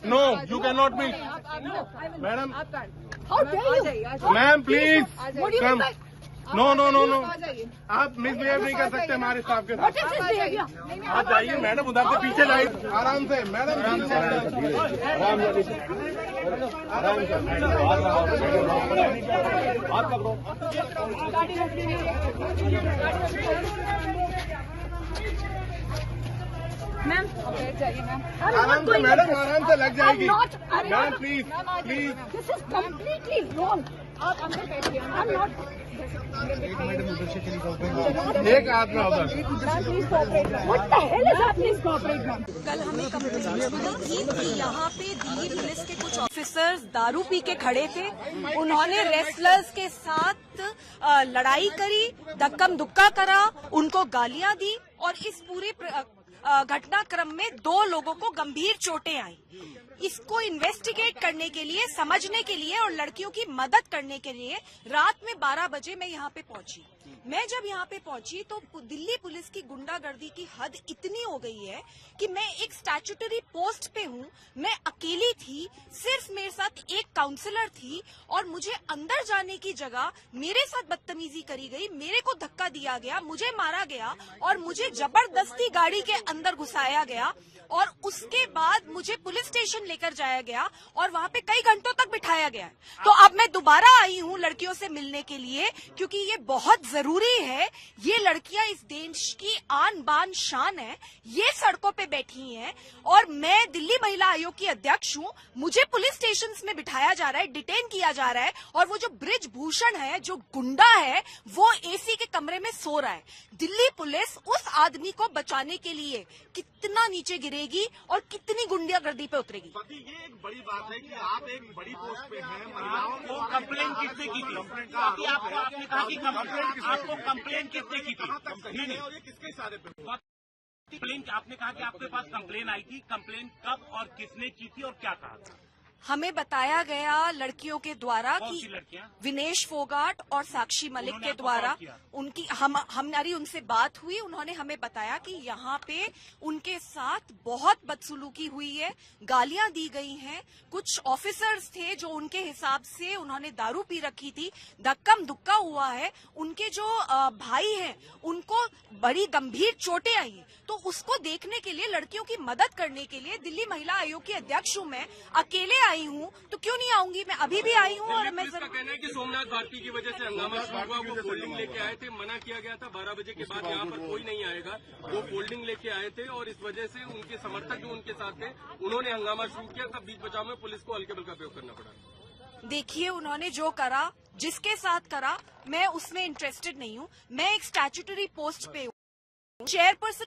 No you can not meet madam. Ma'am please come. No no no no आप misbehave नहीं कर सकते हमारे स्टाफ के साथ। आप जाइए मैडम, उधर से पीछे जाइए आराम से। मैडम मैम जाइए मैम, आराम से मैडम, आराम से लग जाएगी ma'am. Please please, this is completely wrong. आप अंदर बैठिए। I am not. एक हाथ में उधर। कल हमें कंप्लेंट मिली थी कि यहाँ पे दिल्ली पुलिस के कुछ ऑफिसर्स दारू पी के खड़े थे। उन्होंने रेसलर्स के साथ लड़ाई करी, धक्कम धुक्का करा, उनको गालियां दी और इस पूरे घटनाक्रम में 2 लोगों को गंभीर चोटें आई। इसको इन्वेस्टिगेट करने के लिए, समझने के लिए और लड़कियों की मदद करने के लिए रात में 12 बजे मैं यहाँ पे पहुंची। मैं जब यहाँ पे पहुंची तो दिल्ली पुलिस की गुंडागर्दी की हद इतनी हो गई है कि मैं एक स्टैट्यूटरी पोस्ट पे हूँ, मैं अकेली थी, सिर्फ मेरे साथ एक काउंसलर थी और मुझे अंदर जाने की जगह मेरे साथ बदतमीजी करी गई, मेरे को धक्का दिया गया, मुझे मारा गया और मुझे जबरदस्ती गाड़ी के अंदर घुसाया गया और उसके बाद मुझे पुलिस स्टेशन लेकर जाया गया और वहाँ पे कई घंटों तक बिठाया गया। तो अब मैं दोबारा आई हूँ लड़कियों से मिलने के लिए, क्योंकि ये बहुत जरूरी है। ये लड़कियां इस देश की आन बान शान है, ये सड़कों पे बैठी हैं और मैं दिल्ली महिला आयोग की अध्यक्ष हूँ। मुझे पुलिस स्टेशन में बिठाया जा रहा है, डिटेन किया जा रहा है और वो जो ब्रिज भूषण है, जो गुंडा है, वो एसी के कमरे में सो रहा है। दिल्ली पुलिस उस आदमी को बचाने के लिए कितना नीचे गिरेगी और कितनी गुंडागर्दी पे उतरेगी। ये एक बड़ी बात है कि आप एक बड़ी पोस्ट पे हैं, महिलाओं को कंप्लेन किसने की थी? आपने कहा कि आपको कंप्लेन किसने की थी? नहीं, किसके इशारे पे? आपने कहा कि आपके पास कंप्लेन आई थी, कंप्लेन कब और किसने की थी और क्या कहा? हमें बताया गया लड़कियों के द्वारा कि विनेश फोगाट और साक्षी मलिक के द्वारा उनकी हमारी उनसे बात हुई। उन्होंने हमें बताया कि यहाँ पे उनके साथ बहुत बदसलूकी हुई है, गालियां दी गई हैं। कुछ ऑफिसर्स थे जो उनके हिसाब से उन्होंने दारू पी रखी थी, धक्कम धुक्का हुआ है। उनके जो भाई हैं उनको बड़ी गंभीर चोटें आई हैं। तो उसको देखने के लिए, लड़कियों की मदद करने के लिए दिल्ली महिला आयोग की अध्यक्ष हूँ मैं, अकेले आई हूँ तो क्यों नहीं आऊंगी? मैं अभी भी आई हूँ और मैं कहना है कि सोमनाथ भारती की वजह से हंगामा शुरू हुआ। वो फोल्डिंग लेके आए थे, मना किया गया था 12 बजे के बाद यहाँ पर कोई नहीं आएगा। वो फोल्डिंग लेके आए थे और इस वजह से उनके समर्थक जो उनके साथ थे उन्होंने हंगामा शुरू किया। तब बीच बचाव में पुलिस को हल्के बल का प्रयोग करना पड़ा। देखिए, उन्होंने जो करा, जिसके साथ करा, मैं उसमें इंटरेस्टेड नहीं हूँ। मैं एक स्टैट्यूटरी पोस्ट पे हूँ, चेयरपर्सन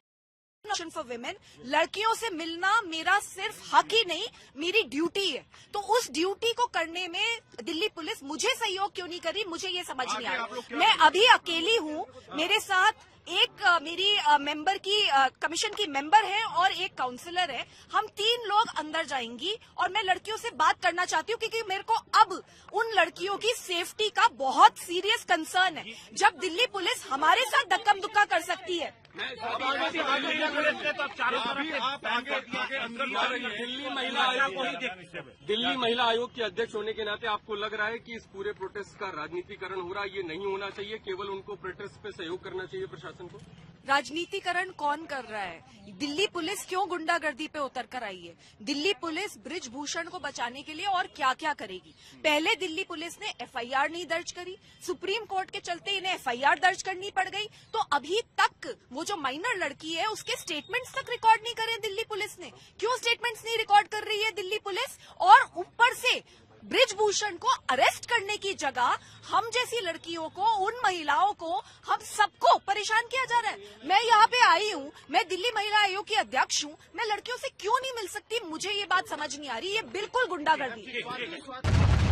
फॉर विमेन। लड़कियों से मिलना मेरा सिर्फ हक ही नहीं, मेरी ड्यूटी है। तो उस ड्यूटी को करने में दिल्ली पुलिस मुझे सहयोग क्यों नहीं करी, मुझे ये समझ नहीं आया। मैं अभी अकेली हूँ, मेरे साथ एक मेरी मेंबर की कमीशन की मेंबर है और एक काउंसलर है। हम 3 लोग अंदर जाएंगी और मैं लड़कियों से बात करना चाहती हूँ क्योंकि मेरे को अब उन लड़कियों की सेफ्टी का बहुत सीरियस कंसर्न है। जब दिल्ली पुलिस हमारे साथ धक्कम धुक्का कर सकती है, दिल्ली महिला आयोग के अध्यक्ष होने के नाते आपको लग रहा है कि इस पूरे प्रोटेस्ट का राजनीतिकरण हो रहा है? ये नहीं होना चाहिए, केवल उनको प्रोटेस्ट पे सहयोग करना चाहिए प्रशासन को। राजनीतिकरण कौन कर रहा है? दिल्ली पुलिस क्यों गुंडागर्दी पे उतर कर आई है? दिल्ली पुलिस ब्रिज भूषण को बचाने के लिए और क्या क्या करेगी? पहले दिल्ली पुलिस ने एफआईआर नहीं दर्ज करी, सुप्रीम कोर्ट के चलते इन्हें एफआईआर दर्ज करनी पड़ गई। तो अभी तक वो जो माइनर लड़की है उसके स्टेटमेंट्स तक रिकॉर्ड नहीं करे दिल्ली पुलिस ने। क्यों स्टेटमेंट्स नहीं रिकॉर्ड कर रही है दिल्ली पुलिस? और ऊपर से ब्रिज भूषण को अरेस्ट करने की जगह हम जैसी लड़कियों को, उन महिलाओं को, हम सबको परेशान किया जा रहा है। मैं यहाँ पे आई हूँ, मैं दिल्ली महिला आयोग की अध्यक्ष हूँ, मैं लड़कियों से क्यों नहीं मिल सकती? मुझे ये बात समझ नहीं आ रही। ये बिल्कुल गुंडागर्दी है।